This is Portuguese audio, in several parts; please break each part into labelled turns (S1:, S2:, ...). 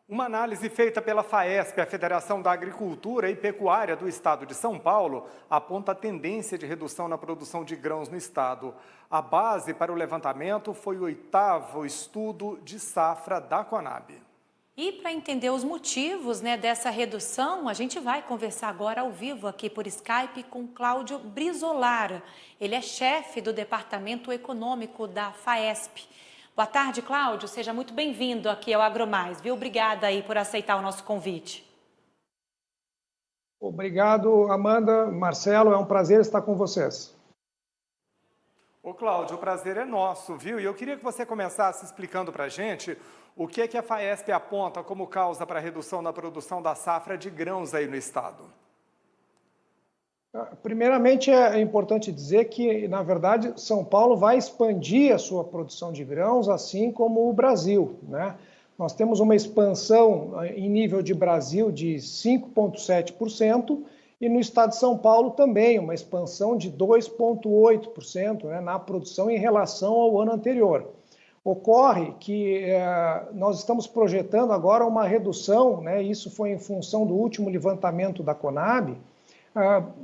S1: Uma análise feita pela FAESP, a Federação da Agricultura e Pecuária do Estado de São Paulo, aponta a tendência de redução na produção de grãos no estado. A base para o levantamento foi o 8º estudo de safra da Conab.
S2: E para entender os motivos, dessa redução, a gente vai conversar agora ao vivo aqui por Skype com Cláudio Brizolara. Ele é chefe do Departamento Econômico da FAESP. Boa tarde, Cláudio. Seja muito bem-vindo aqui ao AgroMais, viu? Obrigada aí por aceitar o nosso convite.
S3: Obrigado, Amanda, Marcelo, é um prazer estar com vocês.
S1: Ô Cláudio, o prazer é nosso, viu? E eu queria que você começasse explicando para a gente o que é que a FAESP aponta como causa para a redução na produção da safra de grãos aí no estado.
S3: Primeiramente, é importante dizer que, na verdade, São Paulo vai expandir a sua produção de grãos, assim como o Brasil, né? Nós temos uma expansão em nível de Brasil de 5,7% e no estado de São Paulo também uma expansão de 2,8%, né, na produção em relação ao ano anterior. Ocorre que nós estamos projetando agora uma redução, né, isso foi em função do último levantamento da Conab,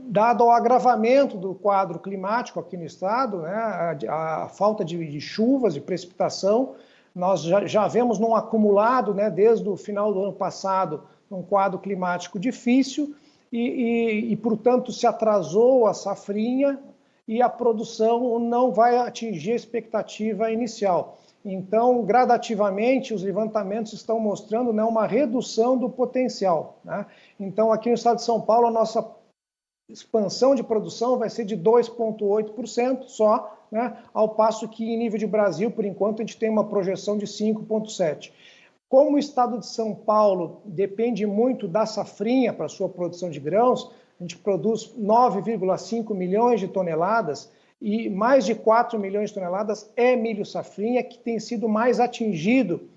S3: dado ao agravamento do quadro climático aqui no estado, né, a falta de chuvas, de precipitação, nós já vemos num acumulado, né, desde o final do ano passado, um quadro climático difícil e, portanto, se atrasou a safrinha e a produção não vai atingir a expectativa inicial. Então, gradativamente, os levantamentos estão mostrando, né, uma redução do potencial, né? Então, aqui no estado de São Paulo, a nossa expansão de produção vai ser de 2,8% só, né? Ao passo que em nível de Brasil, por enquanto, a gente tem uma projeção de 5,7%. Como o estado de São Paulo depende muito da safrinha para a sua produção de grãos, a gente produz 9,5 milhões de toneladas e mais de 4 milhões de toneladas é milho safrinha, que tem sido mais atingido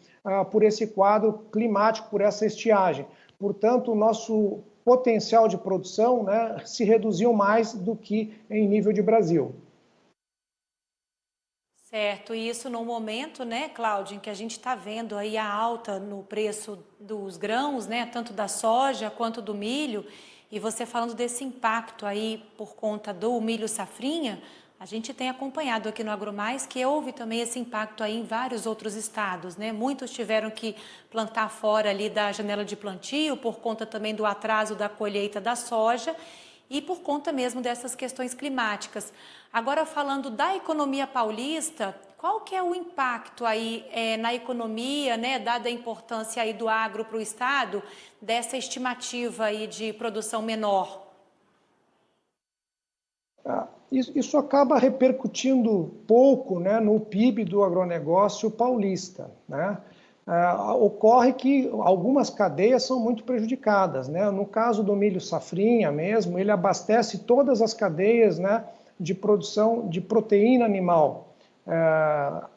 S3: por esse quadro climático, por essa estiagem. Portanto, o nosso potencial de produção, né, se reduziu mais do que em nível de Brasil.
S2: Certo, e isso no momento, né, Cláudio, em que a gente está vendo aí a alta no preço dos grãos, né, tanto da soja quanto do milho, e você falando desse impacto aí por conta do milho safrinha, a gente tem acompanhado aqui no AgroMais que houve também esse impacto aí em vários outros estados, né? Muitos tiveram que plantar fora ali da janela de plantio por conta também do atraso da colheita da soja e por conta mesmo dessas questões climáticas. Agora, falando da economia paulista, qual que é o impacto aí na economia, né, dada a importância aí do agro para o estado, dessa estimativa aí de produção menor?
S3: Isso acaba repercutindo pouco, né, no PIB do agronegócio paulista, né? Ocorre que algumas cadeias são muito prejudicadas, né? No caso do milho safrinha mesmo, ele abastece todas as cadeias, né, de produção de proteína animal,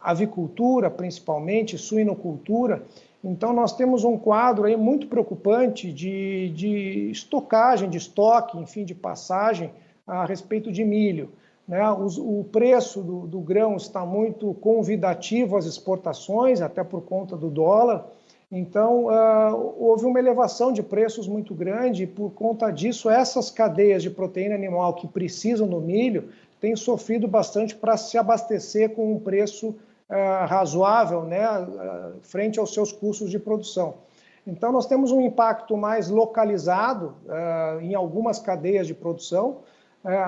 S3: avicultura principalmente, suinocultura. Então nós temos um quadro aí muito preocupante de estocagem, de estoque, enfim, de passagem a respeito de milho, né? O preço do grão está muito convidativo às exportações, até por conta do dólar. Então, houve uma elevação de preços muito grande e, por conta disso, essas cadeias de proteína animal que precisam do milho têm sofrido bastante para se abastecer com um preço razoável, né, frente aos seus custos de produção. Então, nós temos um impacto mais localizado em algumas cadeias de produção,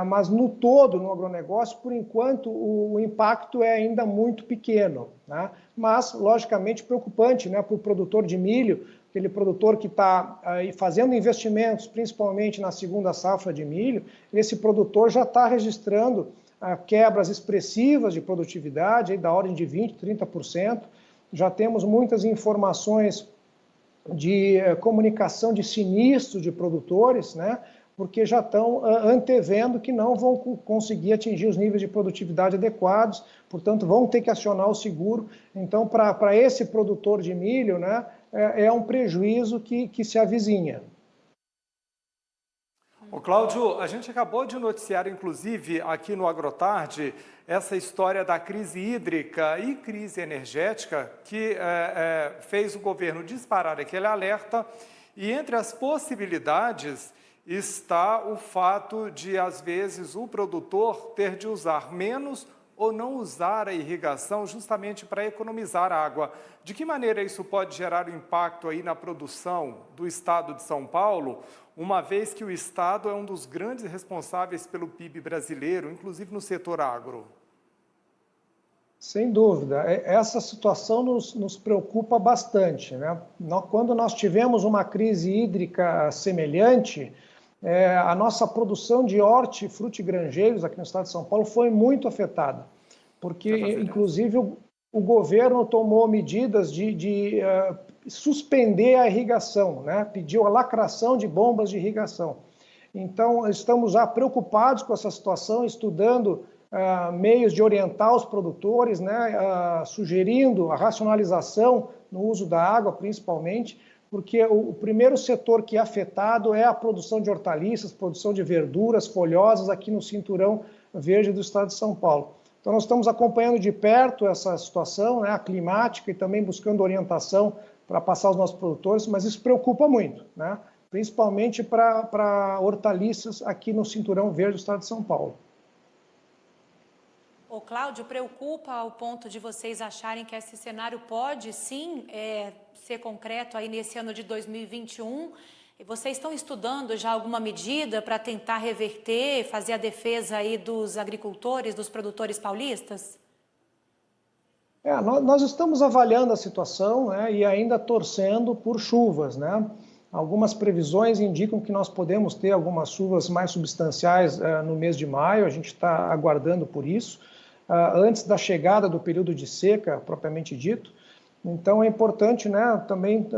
S3: mas no todo, no agronegócio, por enquanto, o impacto é ainda muito pequeno, né? Mas, logicamente, preocupante, né, para o produtor de milho, aquele produtor que está fazendo investimentos, principalmente na segunda safra de milho, esse produtor já está registrando quebras expressivas de produtividade, aí da ordem de 20%, 30%. Já temos muitas informações de comunicação de sinistro de produtores, né? Porque já estão antevendo que não vão conseguir atingir os níveis de produtividade adequados, portanto, vão ter que acionar o seguro. Então, para esse produtor de milho, né, é um prejuízo que se avizinha.
S1: Ô Cláudio, a gente acabou de noticiar, inclusive, aqui no Agrotarde, essa história da crise hídrica e crise energética que fez o governo disparar aquele alerta, e entre as possibilidades está o fato de, às vezes, o produtor ter de usar menos ou não usar a irrigação justamente para economizar água. De que maneira isso pode gerar um impacto aí na produção do estado de São Paulo, uma vez que o estado é um dos grandes responsáveis pelo PIB brasileiro, inclusive no setor agro?
S3: Sem dúvida, essa situação nos preocupa bastante, né? Quando nós tivemos uma crise hídrica semelhante, a nossa produção de hortifrutigranjeiros aqui no estado de São Paulo foi muito afetada, porque, inclusive, o governo tomou medidas de suspender a irrigação, né? Pediu a lacração de bombas de irrigação. Então, estamos já preocupados com essa situação, estudando meios de orientar os produtores, né? Sugerindo a racionalização no uso da água, principalmente, porque o primeiro setor que é afetado é a produção de hortaliças, produção de verduras folhosas aqui no cinturão verde do estado de São Paulo. Então, nós estamos acompanhando de perto essa situação, né, a climática, e também buscando orientação para passar aos nossos produtores, mas isso preocupa muito, né, principalmente para hortaliças aqui no cinturão verde do estado de São Paulo.
S2: Ô, Cláudio, preocupa ao ponto de vocês acharem que esse cenário pode, sim, ser concreto aí nesse ano de 2021? E vocês estão estudando já alguma medida para tentar reverter, fazer a defesa aí dos agricultores, dos produtores paulistas?
S3: Nós estamos avaliando a situação, né, e ainda torcendo por chuvas, né? Algumas previsões indicam que nós podemos ter algumas chuvas mais substanciais no mês de maio, a gente está aguardando por isso, antes da chegada do período de seca, propriamente dito. Então, é importante, né, também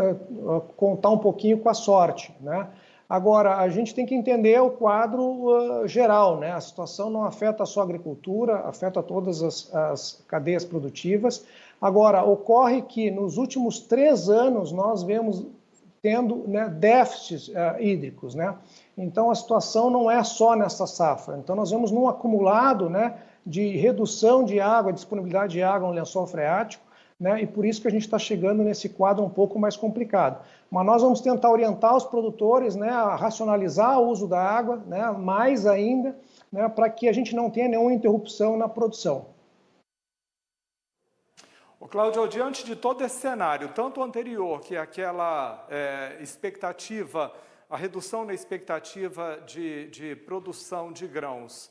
S3: contar um pouquinho com a sorte, né? Agora, a gente tem que entender o quadro geral, né? A situação não afeta só a agricultura, afeta todas as cadeias produtivas. Agora, ocorre que nos últimos 3 anos nós vemos tendo, né, déficits hídricos, né? Então, a situação não é só nessa safra. Então, nós vemos num acumulado, né, de redução de água, disponibilidade de água no lençol freático, né, e por isso que a gente está chegando nesse quadro um pouco mais complicado. Mas nós vamos tentar orientar os produtores, né, a racionalizar o uso da água, né, mais ainda, né, para que a gente não tenha nenhuma interrupção na produção.
S1: Ô, Cláudio, diante de todo esse cenário, tanto o anterior, que é aquela expectativa, a redução na expectativa de produção de grãos,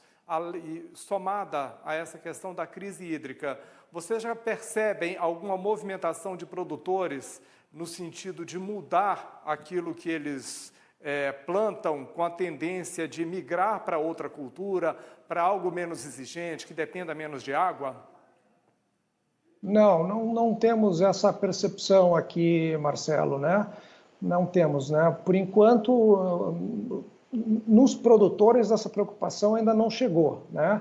S1: somada a essa questão da crise hídrica, vocês já percebem alguma movimentação de produtores no sentido de mudar aquilo que eles plantam com a tendência de migrar para outra cultura, para algo menos exigente, que dependa menos de água?
S3: Não temos essa percepção aqui, Marcelo, né? Não temos, né? Por enquanto, nos produtores essa preocupação ainda não chegou, né?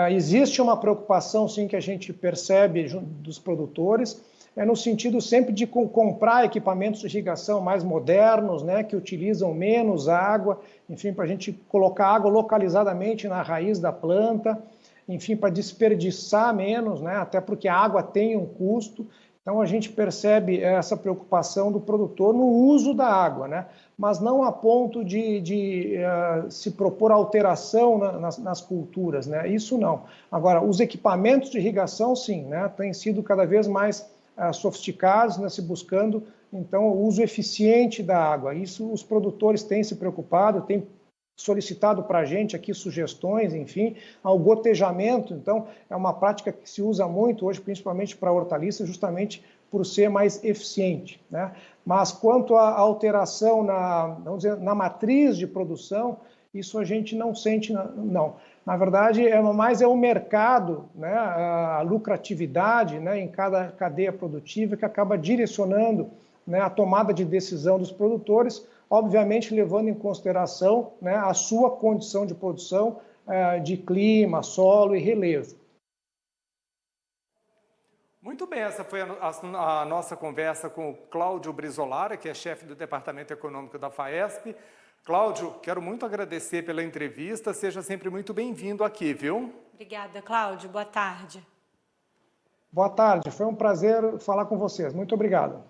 S3: Existe uma preocupação, sim, que a gente percebe dos produtores, no sentido sempre de comprar equipamentos de irrigação mais modernos, né, que utilizam menos água, enfim, para a gente colocar água localizadamente na raiz da planta, enfim, para desperdiçar menos, né, até porque a água tem um custo. Então, a gente percebe essa preocupação do produtor no uso da água, né? Mas não a ponto de se propor alteração nas culturas, né? Isso não. Agora, os equipamentos de irrigação, sim, né? Têm sido cada vez mais sofisticados, né? Se buscando, então, o uso eficiente da água. Isso os produtores têm se preocupado, têm solicitado para a gente aqui sugestões, enfim, ao gotejamento. Então, é uma prática que se usa muito hoje, principalmente para hortaliças, justamente por ser mais eficiente, né? Mas quanto à alteração vamos dizer, na matriz de produção, isso a gente não sente, não. Na verdade, mais o mercado, né, a lucratividade, né, em cada cadeia produtiva que acaba direcionando, né, a tomada de decisão dos produtores, obviamente levando em consideração, né, a sua condição de produção, de clima, solo e relevo.
S1: Muito bem, essa foi a nossa conversa com o Cláudio Brizolara, que é chefe do Departamento Econômico da FAESP. Cláudio, quero muito agradecer pela entrevista, seja sempre muito bem-vindo aqui, viu?
S2: Obrigada, Cláudio. Boa tarde.
S3: Boa tarde, foi um prazer falar com vocês. Muito obrigado.